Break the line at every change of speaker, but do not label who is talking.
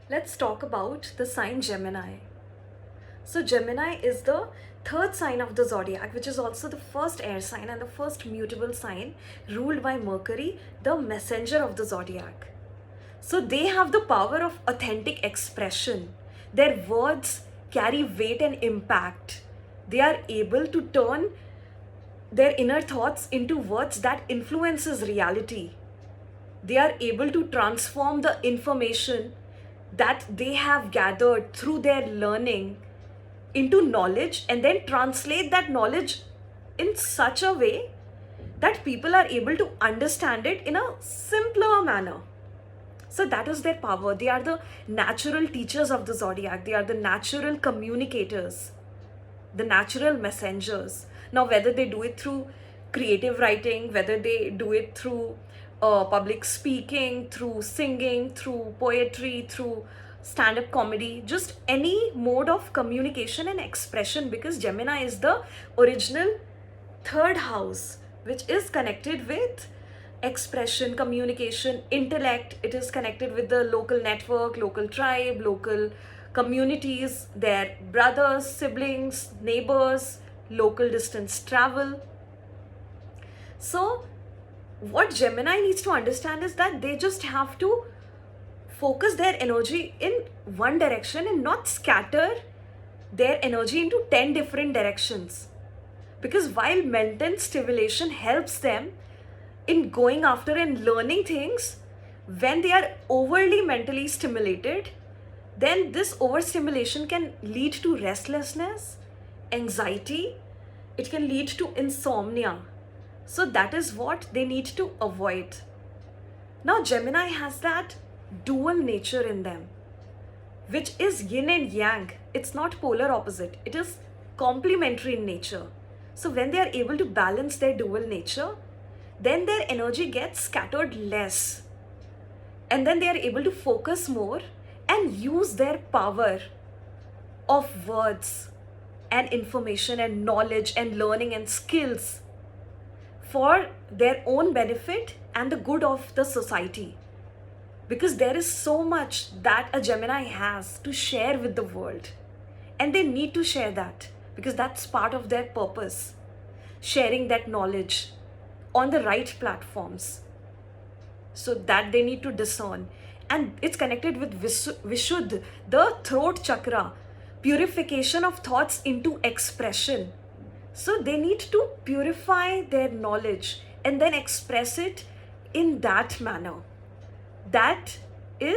Let's talk about the sign Gemini. So, Gemini is the third sign of the zodiac, which is also the first air sign and the first mutable sign ruled by Mercury, the messenger of the zodiac. So, they have the power of authentic expression. Their words carry weight and impact. They are able to turn their inner thoughts into words that influences reality. They are able to transform the information that they have gathered through their learning into knowledge and then translate that knowledge in such a way that people are able to understand it in a simpler manner. So that is their power. They are the natural teachers of the zodiac. They are the natural communicators, the natural messengers. Now, whether they do it through creative writing, whether they do it through public speaking, through singing, through poetry, through stand up comedy, just any mode of communication and expression, because Gemini is the original third house, which is connected with expression, communication, intellect. It is connected with the local network, local tribe, local communities, their brothers, siblings, neighbors, local distance travel. So, what Gemini needs to understand is that they just have to focus their energy in one direction and not scatter their energy into 10 different directions. Because while mental stimulation helps them in going after and learning things, when they are overly mentally stimulated, then this overstimulation can lead to restlessness, anxiety, it can lead to insomnia. So that is what they need to avoid. Now, Gemini has that dual nature in them, which is yin and yang. It's not polar opposite, it is complementary in nature. So, when they are able to balance their dual nature, then their energy gets scattered less. And then they are able to focus more and use their power of words and information and knowledge and learning and skills for their own benefit and the good of the society. Because there is so much that a Gemini has to share with the world, and they need to share that because that's part of their purpose, sharing that knowledge on the right platforms, so that they need to discern. And it's connected with Vishuddh, the throat chakra, purification of thoughts into expression. So they need to purify their knowledge and then express it in that manner. That is